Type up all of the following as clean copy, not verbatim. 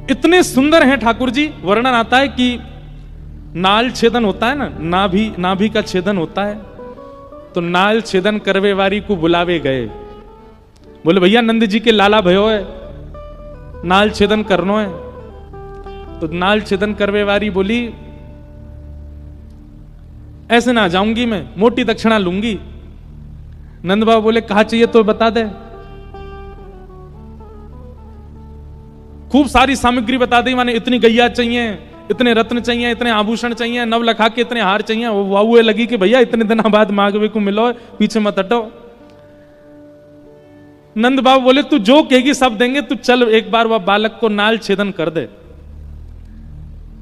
इतने सुंदर हैं ठाकुर जी। वर्णन आता है कि नाल छेदन होता है ना, नाभि का छेदन होता है, तो नाल छेदन करवे वारी को बुलावे गए। बोले भैया नंद जी के लाला भयो है, नाल छेदन करनो है। तो नाल छेदन करवे वारी बोली ऐसे ना जाऊंगी, मैं मोटी दक्षिणा लूंगी। नंद बाबा बोले कहा चाहिए तो बता दे। खूब सारी सामग्री बता दी, माने इतनी गैया चाहिए, इतने रत्न चाहिए, इतने आभूषण चाहिए, नव लखा के इतने हार चाहिए। वो वाहुए लगी कि भैया इतने दिनों बाद मांगवे को मिलो, पीछे मत हटो। नंद बाबा बोले तू जो कहेगी सब देंगे, तू चल एक बार वह बालक को नाल छेदन कर दे।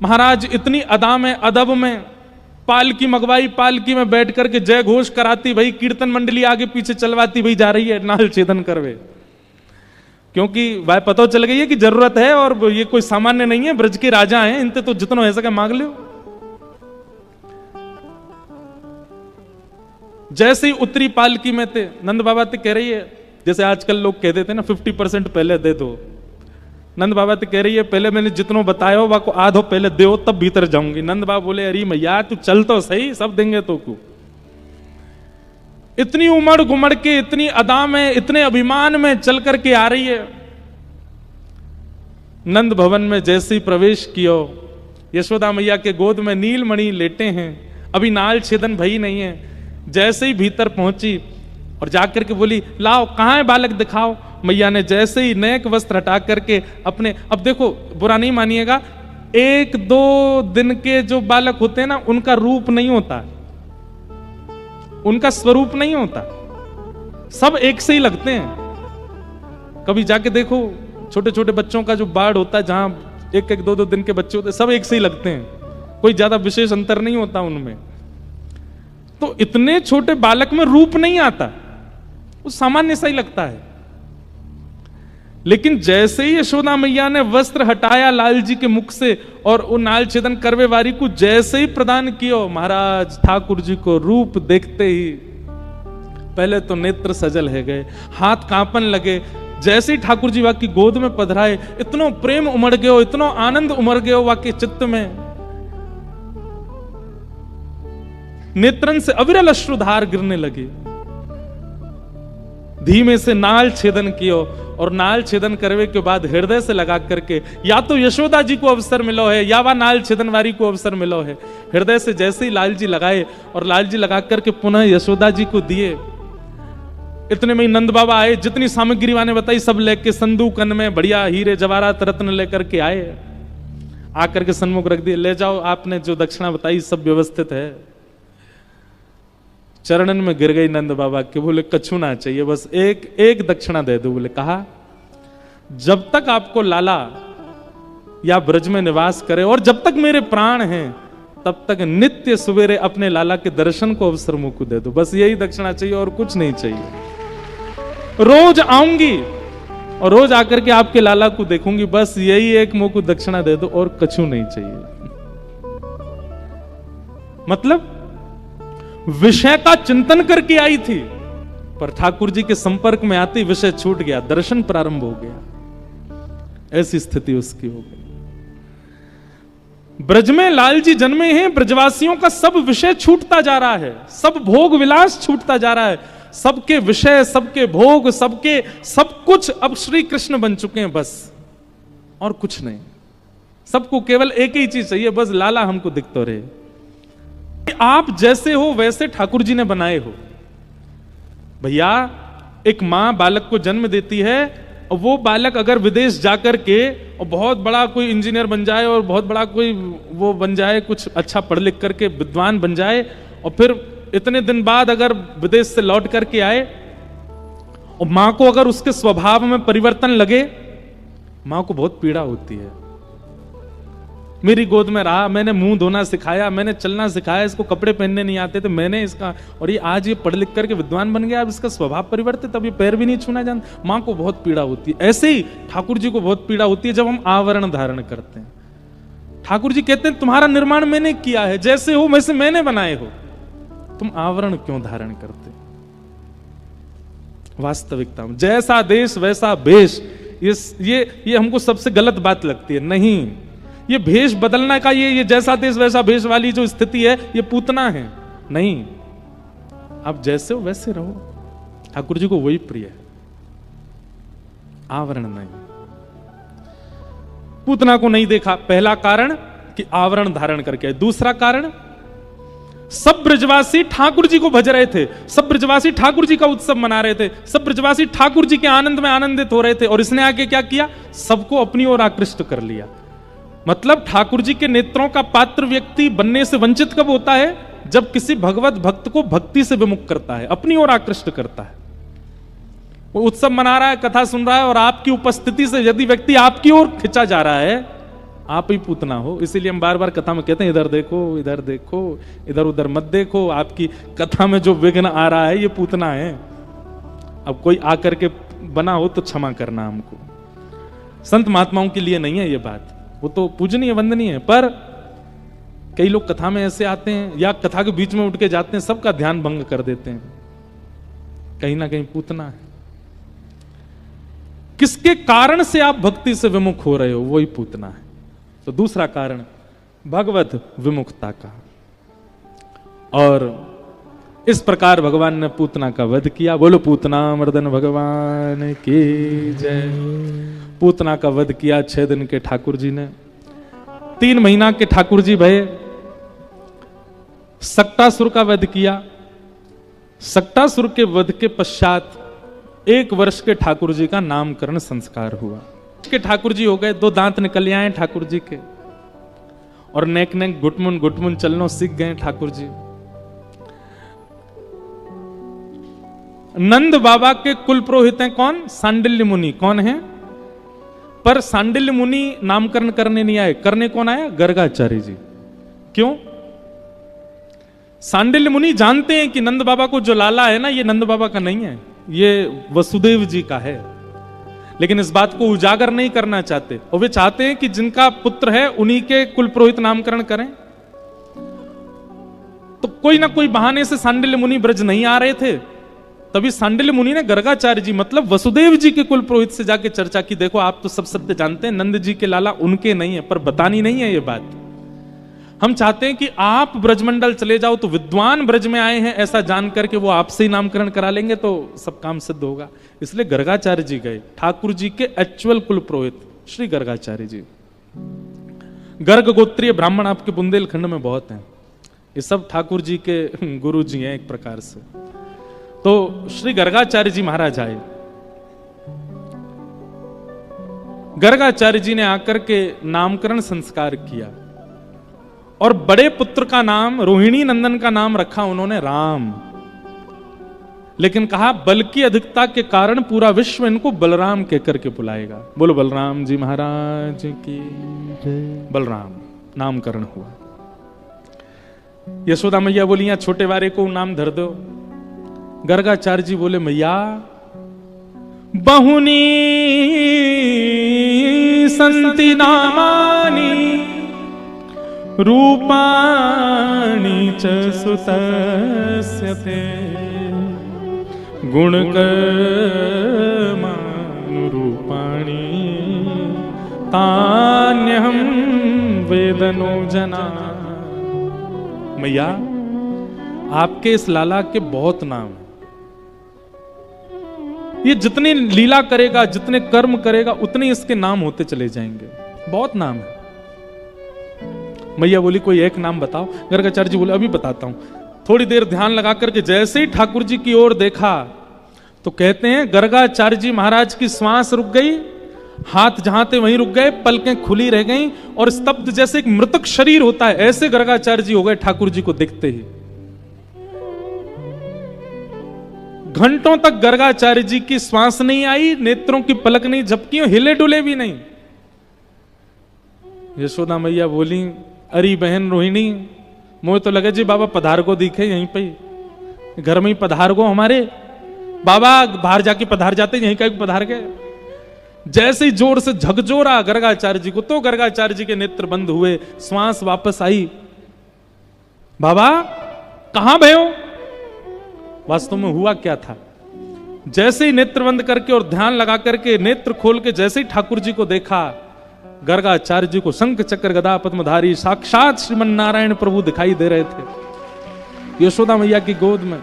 महाराज इतनी अदा में अदब में पालकी मंगवाई, पालकी में बैठ करके जय घोष कराती, भाई कीर्तन मंडली आगे पीछे चलवाती, भाई जा रही है नाल छेदन करवे। क्योंकि वह पता चल गई है कि जरूरत है और ये कोई सामान्य नहीं है, ब्रज के राजा हैं, इनते तो जितना हो सके मांग लो। जैसे ही उत्तरी पालकी में थे, नंद बाबा ते कह रही है, जैसे आजकल लोग कहते थे ना 50% पहले दे दो। नंद बाबा तो कह रही है पहले मैंने जितनो बताया हो को आधो पहले दो तब भीतर जाऊंगी। नंद बाबा बोले अरे मैया तू चल तो सही, सब देंगे तो को। इतनी उमड़ घुमड़ के, इतनी अदा में, इतने अभिमान में चल करके आ रही है। नंद भवन में जैसे ही प्रवेश किया, यशोदा मैया के गोद में नीलमणि लेटे हैं, अभी नाल छेदन भई नहीं है। जैसे ही भीतर पहुंची और जाकर के बोली लाओ कहां है बालक दिखाओ। मैया ने जैसे ही नेक वस्त्र हटा करके अपने, अब देखो बुरा नहीं मानिएगा, 1-2 दिन के जो बालक होते हैं ना उनका रूप नहीं होता, उनका स्वरूप नहीं होता, सब एक से ही लगते हैं। कभी जाके देखो छोटे छोटे बच्चों का जो बाढ़ होता है, जहां 1-2 दिन के बच्चे होते हैं, सब एक से ही लगते हैं, कोई ज्यादा विशेष अंतर नहीं होता उनमें। तो इतने छोटे बालक में रूप नहीं आता, वो सामान्य सा ही लगता है। लेकिन जैसे ही यशोदा मैया ने वस्त्र हटाया लाल जी के मुख से और वो नाल छेदन करवे वारी को जैसे ही प्रदान किया, महाराज ठाकुर जी को रूप देखते ही पहले तो नेत्र सजल है गए, हाथ कांपन लगे। जैसे ही ठाकुर जी वाकी गोद में पधराए, इतनो प्रेम उमड़ गयो, इतनो आनंद उमड़ गयो वाके चित्त में, नेत्रन से अविरल अश्रुधार गिरने लगे। धीमे से नाल छेदन कियो और नाल छेदन करवे के बाद हृदय से लगा करके, या तो यशोदा जी को अवसर मिलो है या वह नाल छेदन वारी को अवसर मिलो है। हृदय से जैसे ही लाल जी लगाए और लाल जी लगा करके पुनः यशोदा जी को दिए। इतने में ही नंद बाबा आए, जितनी सामग्री वाने बताई सब लेके संदूकन में बढ़िया हीरे जवाहरात रत्न लेकर के आए, आकर के सन्मुख रख दिए, ले जाओ आपने जो दक्षिणा बताई सब व्यवस्थित है। चरणन में गिर गई नंद बाबा के, बोले कछु ना चाहिए, बस एक दक्षिणा दे दो। बोले कहा जब तक आपको लाला या ब्रज में निवास करे और जब तक मेरे प्राण हैं तब तक नित्य सवेरे अपने लाला के दर्शन को अवसर मुंह को दे दो, बस यही दक्षिणा चाहिए और कुछ नहीं चाहिए। रोज आऊंगी और रोज आकर के आपके लाला को देखूंगी, बस यही एक मुंह को दक्षिणा दे दो और कछु नहीं चाहिए। मतलब विषय का चिंतन करके आई थी, पर ठाकुर जी के संपर्क में आते विषय छूट गया, दर्शन प्रारंभ हो गया, ऐसी स्थिति उसकी हो गई। ब्रज में लाल जी जन्मे हैं, ब्रजवासियों का सब विषय छूटता जा रहा है, सब भोग विलास छूटता जा रहा है, सबके विषय, सबके भोग, सबके सब कुछ अब श्री कृष्ण बन चुके हैं, बस और कुछ नहीं। सबको केवल एक ही चीज चाहिए, बस लाला हमको दिखते रहे। आप जैसे हो वैसे ठाकुर जी ने बनाए हो। भैया एक मां बालक को जन्म देती है और वो बालक अगर विदेश जाकर के और बहुत बड़ा कोई इंजीनियर बन जाए और बहुत बड़ा कोई वो बन जाए, कुछ अच्छा पढ़ लिख करके विद्वान बन जाए, और फिर इतने दिन बाद अगर विदेश से लौट करके आए और मां को अगर उसके स्वभाव में परिवर्तन लगे, मां को बहुत पीड़ा होती है। मेरी गोद में रहा, मैंने मुंह धोना सिखाया, मैंने चलना सिखाया, इसको कपड़े पहनने नहीं आते थे, मैंने इसका, और ये आज ये पढ़ लिख करके विद्वान बन गया, अब इसका स्वभाव परिवर्तित, अब ये पैर भी नहीं छूना जानता। मां को बहुत पीड़ा होती है। ऐसे ही ठाकुर जी को बहुत पीड़ा होती है जब हम आवरण धारण करते हैं। ठाकुर जी कहते हैं तुम्हारा निर्माण मैंने किया है, जैसे हो वैसे मैंने बनाए हो, तुम आवरण क्यों धारण करते? वास्तविकता में जैसा देश वैसा भेष, ये हमको सबसे गलत बात लगती है। नहीं, ये भेष बदलना का ये जैसा देश वैसा भेष वाली जो स्थिति है, ये पूतना है। नहीं, आप जैसे हो वैसे रहो। ठाकुर जी को वही प्रिय है, आवरण नहीं। पूतना को नहीं देखा, पहला कारण कि आवरण धारण करके। दूसरा कारण, सब ब्रजवासी ठाकुर जी को भज रहे थे, सब ब्रजवासी ठाकुर जी का उत्सव मना रहे थे, सब ब्रजवासी ठाकुर जी के आनंद में आनंदित हो रहे थे, और इसने आके क्या किया, सबको अपनी ओर आकृष्ट कर लिया। मतलब ठाकुर जी के नेत्रों का पात्र व्यक्ति बनने से वंचित कब होता है, जब किसी भगवत भक्त को भक्ति से विमुख करता है, अपनी ओर आकृष्ट करता है। वो उत्सव मना रहा है, कथा सुन रहा है, और आपकी उपस्थिति से यदि व्यक्ति आपकी ओर खिंचा जा रहा है, आप ही पूतना हो। इसीलिए हम बार बार कथा में कहते हैं, इधर देखो, इधर देखो, इधर उधर मत देखो, आपकी कथा में जो विघ्न आ रहा है ये पूतना है। अब कोई आकर के बना हो तो क्षमा करना हमको। संत महात्माओं के लिए नहीं है ये बात, वो तो पूजनीय वंदनीय है, पर कई लोग कथा में ऐसे आते हैं या कथा के बीच में उठ के जाते हैं, सबका ध्यान भंग कर देते हैं। कहीं ना कहीं पूतना है। किसके कारण से आप भक्ति से विमुख हो रहे हो, वही पूतना है। तो दूसरा कारण भगवत विमुखता का। और इस प्रकार भगवान ने पूतना का वध किया। बोलो पूतना मर्दन भगवान की जय। पूतना का वध किया 6 दिन के ठाकुर जी ने। 3 महीना के ठाकुर जी भये। सक्टासुर का वध किया। सक्टासुर के वध के पश्चात 1 वर्ष के ठाकुर जी का नामकरण संस्कार हुआ। के ठाकुर जी हो गए, 2 दांत निकल आए ठाकुर जी के, और नेक नेक घुटमुन घुटमुन चलनो सीख गए ठाकुर जी। नंद बाबा के कुल पुरोहित हैं कौन? सांडिल्य मुनि। कौन है? पर सांडिल्य मुनि नामकरण करने नहीं आए, करने कौन आया? गर्गाचार्य जी। क्यों? सांडिल्य मुनि जानते हैं कि नंद बाबा को जो लाला है ना, ये नंद बाबा का नहीं है, ये वसुदेव जी का है, लेकिन इस बात को उजागर नहीं करना चाहते, और वे चाहते हैं कि जिनका पुत्र है उन्हीं के कुल पुरोहित नामकरण करें। तो कोई ना कोई बहाने से सांडिल्य मुनि ब्रज नहीं आ रहे थे, तभी सांडिल्य मुनि ने गर्गाचार्य जी मतलब वसुदेव जी के कुल पुरोहित से जाके चर्चा की, देखो आप तो सब सत्य जानते हैं, नंद जी के लाला उनके नहीं है, पर बतानी नहीं है ये बात। हम चाहते हैं कि आप ब्रजमंडल चले जाओ, तो विद्वान ब्रज में आए हैं ऐसा जान करके वो आपसे ही नामकरण करा लेंगे, तो सब काम सिद्ध होगा। इसलिए गर्गाचार्य जी गए, ठाकुर जी के एक्चुअल कुल पुरोहित श्री गर्गाचार्य जी। गर्ग गोत्रीय ब्राह्मण आपके बुंदेलखंड में बहुत हैं, ये सब ठाकुर जी के गुरु जी हैं एक प्रकार से। तो श्री गर्गाचार्य जी महाराज आए। गर्गाचार्य जी ने आकर के नामकरण संस्कार किया, और बड़े पुत्र का नाम, रोहिणी नंदन का नाम रखा उन्होंने राम, लेकिन कहा बल की अधिकता के कारण पूरा विश्व इनको बलराम कहकर के बुलाएगा। बोलो बलराम जी महाराज की। बलराम नामकरण हुआ। यशोदा मैया बोली यहाँ छोटे वारे को नाम धर दो। गर्गाचार्य जी बोले मैया बहुनी संति नामानी रूपाणि च सुतस्य ते गुणकर्मानुरूपाणि तान्यहं वेदनो जना। मैया आपके इस लाला के बहुत नाम हैं, ये जितनी लीला करेगा, जितने कर्म करेगा, उतने इसके नाम होते चले जाएंगे, बहुत नाम है। मैया बोली कोई एक नाम बताओ। गर्गाचार्य जी बोले अभी बताता हूं। थोड़ी देर ध्यान लगा करके जैसे ही ठाकुर जी की ओर देखा, तो कहते हैं गर्गाचार्य जी महाराज की श्वास रुक गई, हाथ जहां थे वहीं रुक गए, पलकें खुली रह गईं, और स्तब्ध जैसे एक मृतक शरीर होता है ऐसे गर्गाचार्य जी हो गए ठाकुर जी को देखते ही। घंटों तक गर्गाचार्य जी की श्वास नहीं आई, नेत्रों की पलक नहीं झपकी, हिले डुले भी नहीं। यशोदा मैया बोली अरे बहन रोहिणी, मुझे तो लगे जी बाबा पधार को दिखे यहीं पे, घर में ही पधार को हमारे बाबा बाहर जाके पधार जाते, यहीं का पधार गए। जैसे ही जोर से झकझोरा गर्गाचार्य जी को, तो गर्गाचार्य जी के नेत्र बंद हुए, श्वास वापस आई। बाबा कहां भयो? वास्तव में हुआ क्या था? जैसे ही नेत्र बंद करके और ध्यान लगा करके नेत्र खोल के जैसे ही ठाकुर जी को देखा, गर्गाचार्य जी को शंख चक्र गदा पद्मधारी साक्षात श्रीमन नारायण प्रभु दिखाई दे रहे थे यशोदा मैया की गोद में।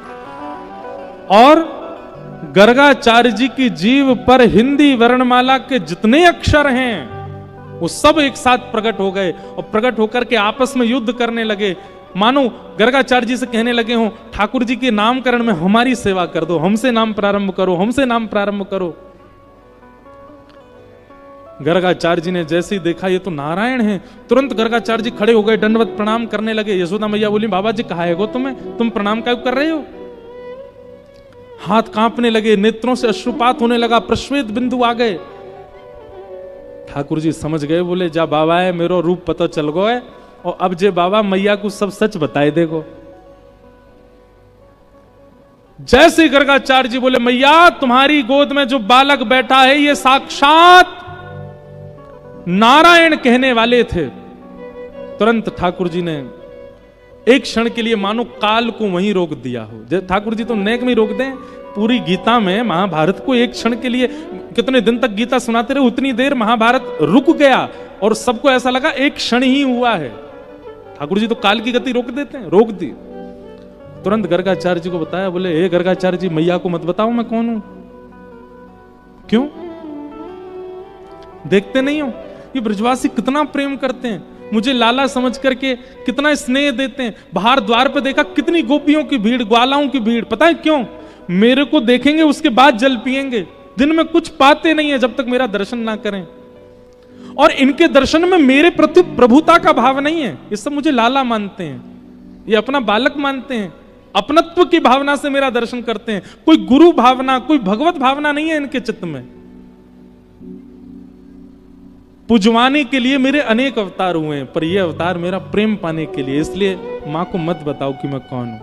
और गर्गाचार्य जी की जीभ पर हिंदी वर्णमाला के जितने अक्षर हैं वो सब एक साथ प्रकट हो गए और प्रकट होकर के आपस में युद्ध करने लगे। मानो गर्गाचार्य जी से कहने लगे हों, ठाकुर जी के नामकरण में हमारी सेवा कर दो, हमसे नाम प्रारंभ करो, हमसे नाम प्रारंभ करो। गर्गाचार्य जी ने जैसे ही देखा ये तो नारायण हैं, तुरंत गर्गाचार्य जी खड़े हो गए, दंडवत प्रणाम करने लगे। यशोदा मैया बोली, बाबा जी कहा है गो तुम्हें, तुम प्रणाम क्यों कर रहे हो? हाथ कांपने लगे, नेत्रों से अश्रुपात होने लगा, प्रश्वेत बिंदु आ गए। ठाकुर जी समझ गए, बोले जा बाबा है मेरो रूप पता चल गो है, और अब जे बाबा मैया को सब सच बताए देगो। जैसे गर्गाचार्य जी बोले, मैया तुम्हारी गोद में जो बालक बैठा है ये साक्षात नारायण कहने वाले थे। तुरंत ठाकुर जी ने एक क्षण के लिए मानो काल को वहीं रोक दिया हो। ठाकुर जी तो नेक में रोक दें, पूरी गीता में महाभारत को एक क्षण के लिए, कितने दिन तक गीता सुनाते रहे उतनी देर महाभारत रुक गया और सबको ऐसा लगा एक क्षण ही हुआ है। ठाकुर जी तो काल की गति रोक देते हैं, रोक दी। तुरंत गर्गाचार्य जी को बताया, बोले हे गर्गाचार्य जी मैया को मत बताओ मैं कौन हूं। क्यों देखते नहीं हो ये ब्रजवासी कितना प्रेम करते हैं, मुझे लाला समझ करके कितना स्नेह देते हैं। बाहर द्वार पे देखा कितनी गोपियों की भीड़, ग्वालाओं की भीड़। पता है क्यों? मेरे को देखेंगे उसके बाद जल पिएंगे, दिन में कुछ पाते नहीं है जब तक मेरा दर्शन ना करें। और इनके दर्शन में मेरे प्रति प्रभुता का भाव नहीं है, ये सब मुझे लाला मानते हैं, ये अपना बालक मानते हैं, अपनत्व की भावना से मेरा दर्शन करते हैं। कोई गुरु भावना, कोई भगवत भावना नहीं है इनके चित्त में। पुजवाने के लिए मेरे अनेक अवतार हुए हैं, पर यह अवतार मेरा प्रेम पाने के लिए। इसलिए मां को मत बताओ कि मैं कौन हूं,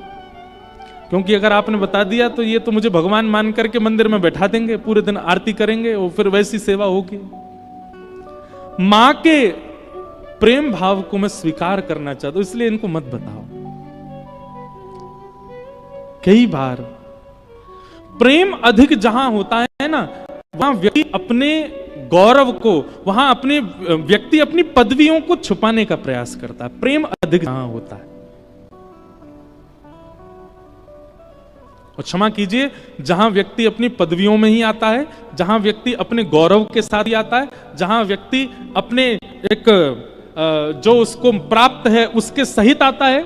क्योंकि अगर आपने बता दिया तो ये तो मुझे भगवान मान करके मंदिर में बैठा देंगे, पूरे दिन आरती करेंगे और फिर वैसी सेवा होगी। मां के प्रेम भाव को मैं स्वीकार करना चाहता हूं, इसलिए इनको मत बताओ। कई बार प्रेम अधिक जहां होता है ना, वहां व्यक्ति अपने गौरव को, वहां अपने व्यक्ति अपनी पदवियों को छुपाने का प्रयास करता है। प्रेम अधिक जहां होता है, और क्षमा कीजिए जहां व्यक्ति अपनी पदवियों में ही आता है, जहां व्यक्ति अपने गौरव के साथ ही आता है, जहां व्यक्ति अपने एक जो उसको प्राप्त है उसके सहित आता है,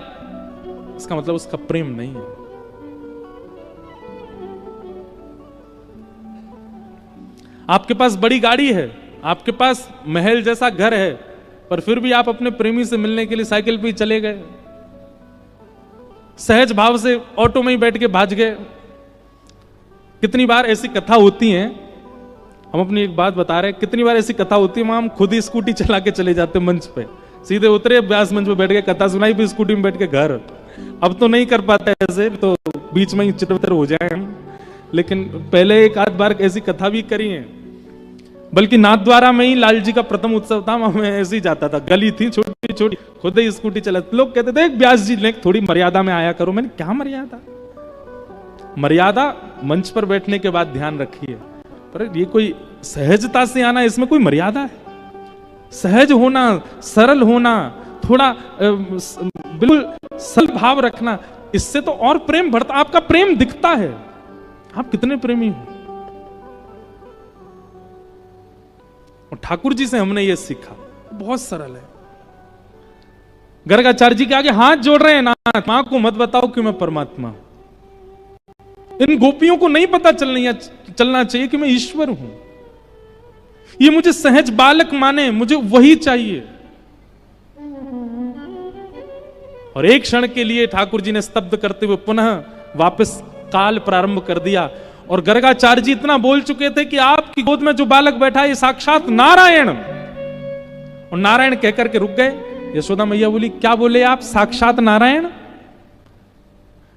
इसका मतलब उसका प्रेम नहीं है। आपके पास बड़ी गाड़ी है, आपके पास महल जैसा घर है, पर फिर भी आप अपने प्रेमी से मिलने के लिए साइकिल पे ही चले गए, सहज भाव से ऑटो में ही बैठ के भाग गए। कितनी बार ऐसी कथा होती है, हम अपनी एक बात बता रहे हैं, कितनी बार ऐसी कथा होती है, हम खुद ही स्कूटी चला के चले जाते मंच पे, सीधे उतरे व्यास मंच पे बैठ के कथा सुनाई, फिर स्कूटी में बैठ के घर। अब तो नहीं कर पाते ऐसे, तो बीच में ही चिटविटर हो जाए हम, लेकिन पहले एक आध बार ऐसी कथा भी करी है। बल्कि नाथद्वारा में ही लाल जी का प्रथम उत्सव था, मैं ऐसे ही जाता था, गली थी छोटी छोटी, खुद ही स्कूटी चला। लोग कहते थे व्यास जी ने थोड़ी मर्यादा में आया करो। मैंने क्या मर्यादा, मर्यादा मंच पर बैठने के बाद ध्यान रखिए, पर ये कोई सहजता से आना, इसमें कोई मर्यादा है? सहज होना, सरल होना, थोड़ा बिल्कुल सरल भाव रखना, इससे तो और प्रेम बढ़ता, आपका प्रेम दिखता है, आप कितने प्रेमी हो। और ठाकुर जी से हमने ये सीखा, बहुत सरल है। गर्गाचार्य जी के आगे हाथ जोड़ रहे हैं, नाथ मां को मत बताओ कि मैं परमात्मा हूं। इन गोपियों को नहीं पता चलना चाहिए कि मैं ईश्वर हूं। ये मुझे सहज बालक माने, मुझे वही चाहिए। और एक क्षण के लिए ठाकुर जी ने स्तब्ध करते हुए पुनः वापस काल प्रारंभ कर दिया। और गर्गाचार्य जी इतना बोल चुके थे कि आपकी गोद में जो बालक बैठा है ये साक्षात नारायण, और नारायण कहकर के रुक गए। यशोदा मैया बोली, क्या बोले आप, साक्षात नारायण?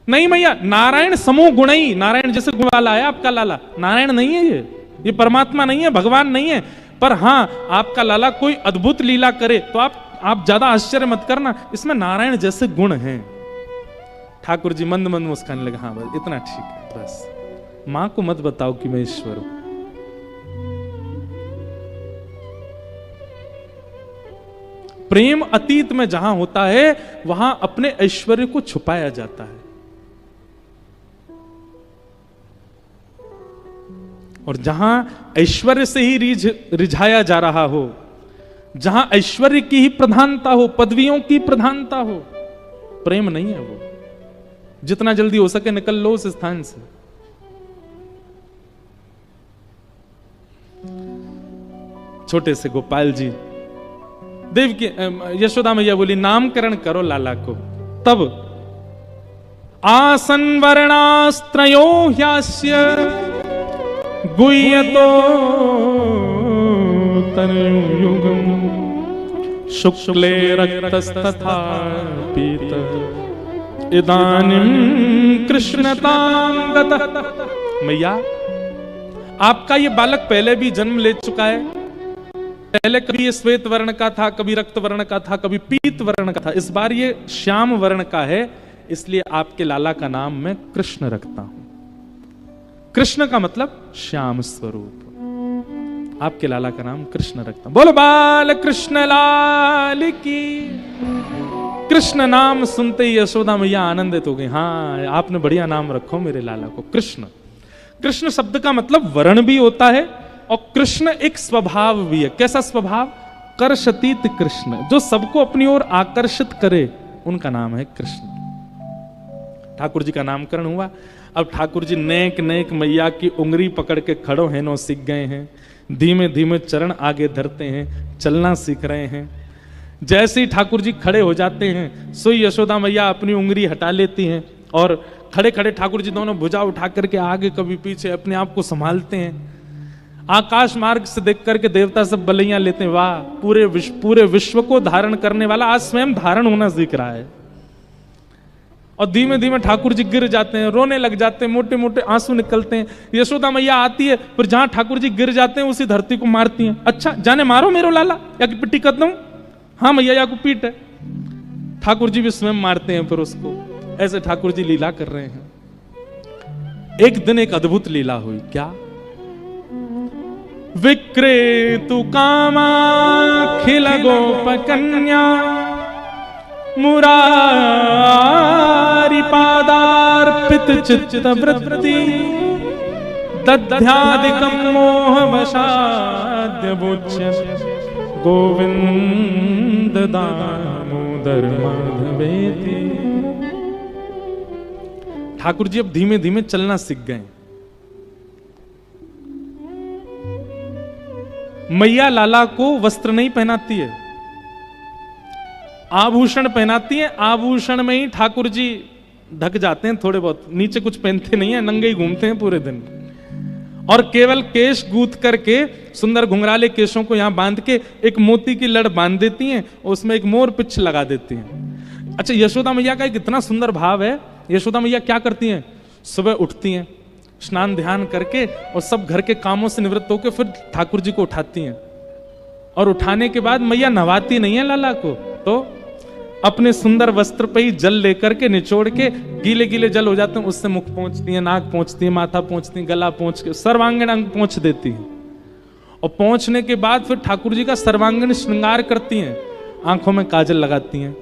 नहीं मैया, नारायण समूह गुणई, नारायण जैसे गुण वाला है आपका लाला, नारायण नहीं है ये परमात्मा नहीं है, भगवान नहीं है। पर हां, आपका लाला कोई अद्भुत लीला करे तो आप ज्यादा आश्चर्य मत करना, इसमें नारायण जैसे गुण हैं। ठाकुर जी मंद मंद मुस्कान लगे, हाँ बस इतना ठीक है, बस मां को मत बताओ कि मैं ईश्वर हूं। प्रेम अतीत में जहां होता है वहां अपने ऐश्वर्य को छुपाया जाता है, और जहां ऐश्वर्य से ही रिझाया जा रहा हो, जहां ऐश्वर्य की ही प्रधानता हो, पदवियों की प्रधानता हो, प्रेम नहीं है वो। जितना जल्दी हो सके निकल लो उस स्थान से। छोटे से गोपाल जी, देव की यशोदा मैया बोली नामकरण करो लाला को। तब आसन वर्णास्त्रयो ह्यास्य गुह्यतो तनुयुगम शुक्ले रक्तस्तथा पीत इदानीं कृष्णतां गतः। मैया, आपका ये बालक पहले भी जन्म ले चुका है। पहले कभी ये श्वेत वर्ण का था, कभी रक्त वर्ण का था, कभी पीत वर्ण का था। इस बार ये श्याम वर्ण का है, इसलिए आपके लाला का नाम मैं कृष्ण रखता हूं। कृष्ण का मतलब श्याम स्वरूप। आपके लाला का नाम कृष्ण रखता हूं। बोलो बाल कृष्ण लाल की। कृष्ण नाम सुनते ही यशोदा मैया आनंदित हो गई। हाँ, आपने बढ़िया नाम रखो मेरे लाला को, कृष्ण। कृष्ण शब्द का मतलब वर्ण भी होता है, और कृष्ण एक स्वभाव भी है। कैसा स्वभाव? कर्षतीत कृष्ण, जो सबको अपनी ओर आकर्षित करे, उनका नाम है कृष्ण। ठाकुर जी का नामकरण हुआ। अब ठाकुर जी नेक नेक मैया की उंगली पकड़ के खड़ो हैं, नो सीख गए हैं। धीमे धीमे चरण आगे धरते हैं, चलना सीख रहे हैं। जैसे ही ठाकुर जी खड़े हो जाते हैं, सोई यशोदा मैया अपनी उंगली हटा लेती हैं, और खड़े खड़े ठाकुर जी दोनों भुजा उठा करके आगे कभी पीछे अपने आप को संभालते हैं। आकाश मार्ग से देख करके देवता सब बलैया लेते हैं। वाह, पूरे विश्व को धारण करने वाला आज स्वयं धारण होना सीख रहा है। और धीमे धीमे ठाकुर जी गिर जाते हैं, रोने लग जाते हैं, मोटे मोटे आंसू निकलते हैं। यशोदा मैया आती है, फिर जहां ठाकुर जी गिर जाते हैं उसी धरती को मारती हैं। अच्छा, जाने मारो मेरो लाला, या कि पिट्टी कर दूं? हाँ मैया, या को पीट है। ठाकुर जी भी स्वयं मारते हैं फिर उसको। ऐसे ठाकुर जी लीला कर रहे हैं। एक दिन एक अद्भुत लीला हुई। क्या? विक्रेतु कामाखिल गोप कन्या मुरारी पादार्पित चित्त वृत्ति दध्यादिकं मोह वशाद्य बुच्य गोविंद दामोदर माधवेति। ठाकुर जी अब धीमे धीमे चलना सीख गए। मैया लाला को वस्त्र नहीं पहनाती है, आभूषण पहनाती है। आभूषण में ही ठाकुर जी ढक जाते हैं थोड़े बहुत, नीचे कुछ पहनते नहीं है, नंगे ही घूमते हैं पूरे दिन। और केवल केश गूंथ करके सुंदर घुंघराले केशों को यहां बांध के एक मोती की लड़ बांध देती हैं, उसमें एक मोर पिच्छ लगा देती हैं। अच्छा, यशोदा मैया का एक इतना सुंदर भाव है। यशोदा मैया क्या करती हैं? सुबह उठती हैं, स्नान ध्यान करके और सब घर के कामों से निवृत्त होकर फिर ठाकुर जी को उठाती हैं। और उठाने के बाद मैया नहवाती नहीं है लाला को, तो अपने सुंदर वस्त्र पे ही जल लेकर के निचोड़ के, गीले गीले जल हो जाते हैं उससे मुख पोंछती हैं, नाक पोंछती हैं, माथा पोंछती हैं, गला पोंछ के सर्वांगीण अंग पोंछ देती हैं। और पोंछने के बाद फिर ठाकुर जी का सर्वांगीण श्रृंगार करती हैं। आंखों में काजल लगाती हैं,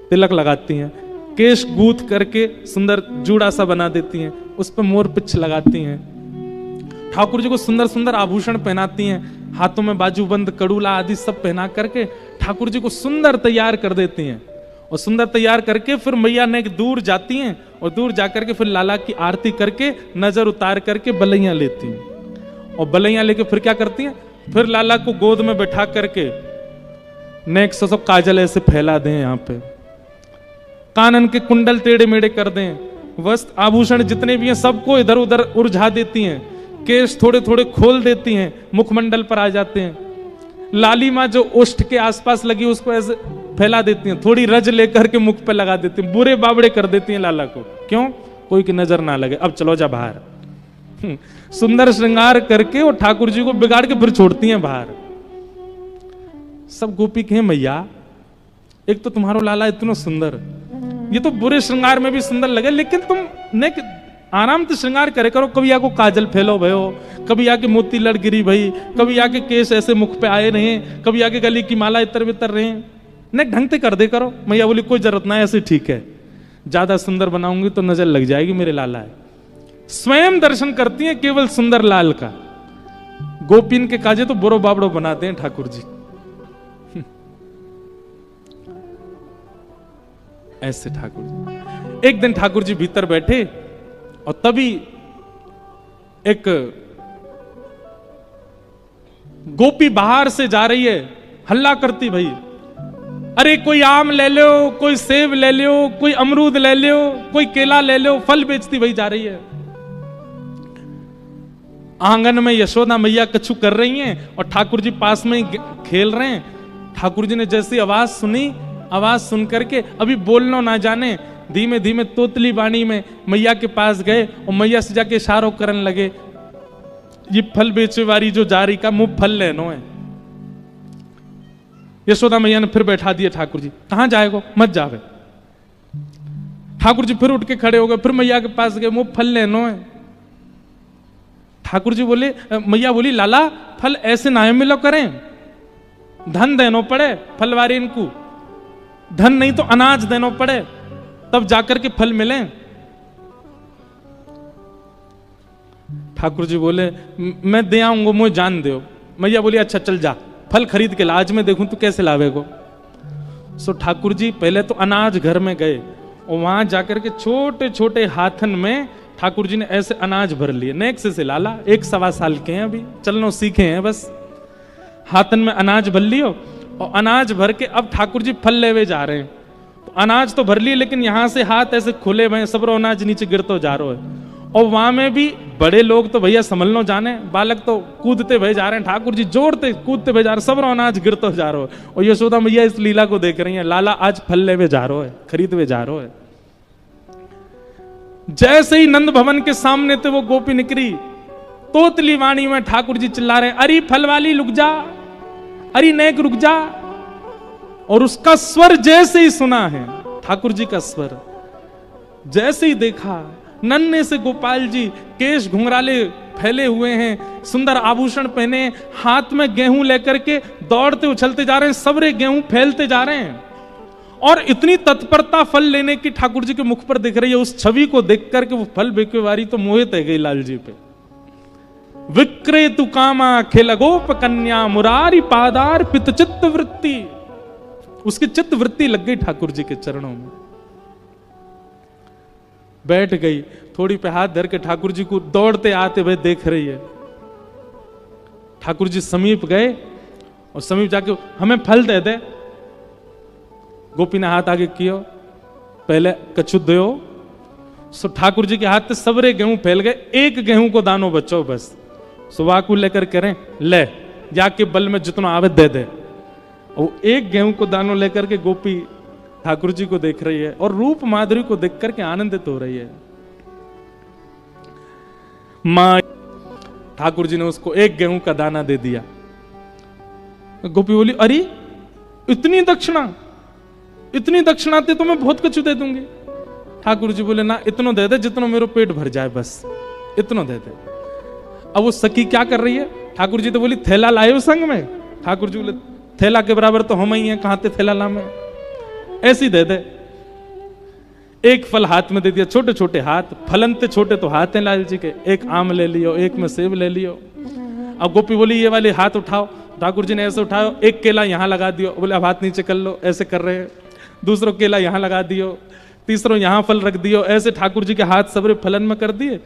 तिलक लगाती हैं, केश गूंथ करके सुंदर जूड़ा सा बना देती हैं, उस पर मोर पिच्छ लगाती हैं। ठाकुर जी को सुंदर सुंदर आभूषण पहनाती हैं, हाथों में बाजूबंद, कड़ूला आदि सब पहना करके ठाकुर जी को सुंदर तैयार कर देती हैं। और सुंदर तैयार करके फिर मैया ने दूर जाती हैं, और दूर जाकर के फिर लाला की आरती करके नजर उतार करके बलैया लेती हैं। और बलैया लेके फिर क्या करती हैं? फिर लाला को गोद में बैठा करके नेक से सब काजल ऐसे फैला दें, यहाँ पे कानन के कुंडल टेढ़े मेढ़े कर दें, वस्त्र आभूषण जितने भी हैं सबको इधर उधर उलझा देती हैं, केश थोड़े थोड़े खोल देती हैं, मुखमंडल पर आ जाते हैं। लालिमा जो ओष्ठ के आसपास लगी उसको ऐसे फैला देती हैं, थोड़ी रज लेकर के मुख पे लगा देती हैं, बुरे बाबड़े कर देती हैं लाला को। क्यों? कोई की नजर ना लगे। अब चलो जा बाहर। सुंदर श्रृंगार करके और ठाकुर जी को बिगाड़ के फिर छोड़ती हैं बाहर। सब गोपी कहें मैया, एक तो तुम्हारो लाला इतना सुंदर, ये तो बुरे श्रृंगार में भी सुंदर लगे, लेकिन तुम ने आराम से श्रृंगार करे करो। कभी आको काजल फैलो भयो, कभी आके मोती लड़ गिरी भाई, कभी आके केस ऐसे मुख पे आए रहे, कभी आके गली की माला इतर बितर रहे, नहीं ढंग से कर दे करो। मैया बोली कोई जरूरत ना है, ऐसे ठीक है, ज्यादा सुंदर बनाऊंगी तो नजर लग जाएगी मेरे लाला है। स्वयं दर्शन करती है केवल सुंदर लाल का। गोपीन के काजे तो बोरो बाबड़ो बनाते हैं ठाकुर जी। ऐसे ठाकुर जी। एक दिन ठाकुर जी भीतर बैठे और तभी एक गोपी बाहर से जा रही है, हल्ला करती भाई, अरे कोई आम ले लो, कोई सेब ले लो, कोई अमरूद ले लो, कोई केला ले लो, फल बेचती भाई जा रही है। आंगन में यशोदा मैया कछु कर रही हैं और ठाकुर जी पास में ही खेल रहे हैं। ठाकुर जी ने जैसी आवाज सुनी, आवाज सुन करके अभी बोलना ना जाने, धीमे धीमे तोतली वाणी में मैया के पास गए और मैया से जाके इशारों करने लगे, ये फल बेचे वाली जो जा रही का मुंह फल लेनो है। यशोदा मैया ने फिर बैठा दिया ठाकुर जी, कहां जाएगो, मत जावे। ठाकुर जी फिर उठ के खड़े हो गए, फिर मैया के पास गए, मुंह फल लेनो है। ठाकुर जी बोले, मैया बोली, लाला फल ऐसे ना मिलो करें, धन देनो पड़े फलवारी इनको, धन नहीं तो अनाज देनो पड़े तब जाकर के फल मिले। ठाकुर जी बोले, मैं दे आऊंगा, मुझे जान दो। मैया बोली, अच्छा चल जा, फल खरीद के ला, आज मैं देखूं तू कैसे लावेगो। सो ठाकुर जी पहले तो अनाज घर में गए और वहां जाकर के छोटे छोटे हाथन में ठाकुर जी ने ऐसे अनाज भर लिए। नेक से लाला 1-1.25 साल के हैं, अभी चलना सीखे हैं, बस हाथन में अनाज भर लियो और अनाज भर के अब ठाकुर जी फल लेवे जा रहे हैं। तो अनाज तो भर लिए, लेकिन यहां से हाथ ऐसे खुले हुए, सबरो अनाज नीचे गिरतो जा रहा है। और वहां में भी बड़े लोग तो भैया संभलनो जाने, बालक तो कूदते भय जा रहे हैं, ठाकुर जी जोड़ते कूदते भय जा रहे हैं, सबरो अनाज गिरतो जा रहा है। और यशोदा मैया इस लीला को देख रही है, लाला आज फल लेवे जा रहा है, खरीदवे जा रहा है। जैसे ही नंद भवन के सामने थे वो गोपी निकली, तोतली वाणी में ठाकुर जी चिल्ला रहे, अरे फल वाली रुक जा, अरे नेक रुक जा। और उसका स्वर जैसे ही सुना है, ठाकुर जी का स्वर जैसे ही देखा, नन्हे से गोपाल जी केश घुंघराले फैले हुए हैं, सुंदर आभूषण पहने, हाथ में गेहूं लेकर के दौड़ते उछलते जा रहे हैं, सबरे गेहूं फैलते जा रहे हैं। और इतनी तत्परता फल लेने की ठाकुर जी के मुख पर दिख रही है। उस छवि को देख करके वो फल बेचेवारी तो मोहित है गई लाल जी पे। विक्रेतु कामा खेल गोप कन्या मुरारी पादार पित चित्त वृत्ति, उसकी चित्त वृत्ति लग गई ठाकुर जी के चरणों में, बैठ गई, थोड़ी पे हाथ धर के ठाकुर जी को दौड़ते आते हुए देख रही है। ठाकुर जी समीप गए और समीप जाके, हमें फल दे दे। गोपी ने हाथ आगे किया, पहले कछु दो। सो ठाकुर जी के हाथ से सबरे गेहूं फैल गए, एक गेहूं को दानो बचो बस। सुबह को लेकर करें, ले जाके बल में जितना आवे दे दे। और एक गेहूं को दानो लेकर के गोपी ठाकुर जी को देख रही है और रूप माधुरी को देख करके आनंदित हो रही है। मां ठाकुर जी ने उसको एक गेहूं का दाना दे दिया। गोपी बोली, अरे इतनी दक्षिणा, इतनी दक्षिणा तो मैं बहुत कुछ दे दूंगी। ठाकुर जी बोले, ना इतना दे दे जितना मेरा पेट भर जाए, बस इतना दे दे। अब वो सखी क्या कर रही है, ठाकुर जी तो बोली, थैला लाए संग में। ठाकुर जी बोले, थैला के बराबर तो हम ही हैं, कहां थे थैला ला में, ऐसी दे दे। एक फल हाथ में दे दिया, छोटे छोटे हाथ, फलन ते छोटे तो हाथ हैं लाल जी के, एक आम ले लियो, एक में सेब ले लियो। अब गोपी बोली, ये वाले हाथ उठाओ। ठाकुर जी ने ऐसे उठाओ, एक केला यहां लगा दियो। बोले, अब हाथ नीचे कर लो, ऐसे कर रहे हैं। दूसरों केला यहां लगा दियो, तीसरों यहां फल रख दियो। ऐसे ठाकुर जी के हाथ सबरे फलन में कर दिए।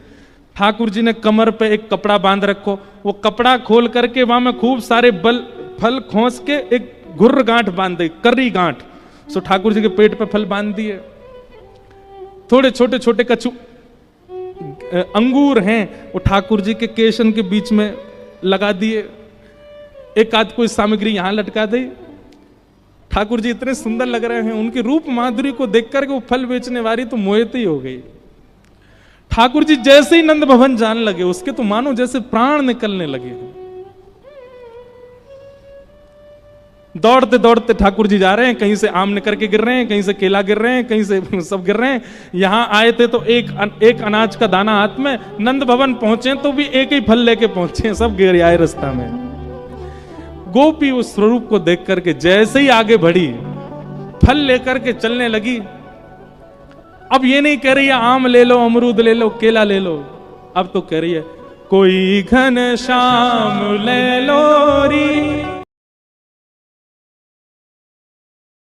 ठाकुर जी ने कमर पे एक कपड़ा बांध रखो, वो कपड़ा खोल करके वहां में खूब सारे फल खोस के एक घुर्र गांठ बांध दी, कर्री गांठ। सो ठाकुर जी के पेट पे फल बांध दिए। थोड़े छोटे छोटे कछु अंगूर हैं, वो ठाकुर जी के केशन के बीच में लगा दिए। एक आध कोई सामग्री यहां लटका दी। ठाकुर जी इतने सुंदर लग रहे हैं, उनकी रूप माधुरी को देख करके वो फल बेचने वाली तो मोहित ही हो गई। ठाकुर जी जैसे ही नंद भवन जान लगे, उसके तो मानो जैसे प्राण निकलने लगे हैं। दौड़ते दौड़ते ठाकुर जी जा रहे हैं, कहीं से आम निकल के गिर रहे हैं, कहीं से केला गिर रहे हैं, कहीं से सब गिर रहे हैं। यहां आए थे तो एक अनाज का दाना हाथ में, नंद भवन पहुंचे तो भी एक ही फल लेके पहुंचे, सब गिर आए रास्ता में। गोपी उस स्वरूप को देख करके जैसे ही आगे बढ़ी, फल लेकर के चलने लगी। अब ये नहीं कह रही है आम ले लो, अमरूद ले लो, केला ले लो, अब तो कह रही है कोई घन श्याम ले लो,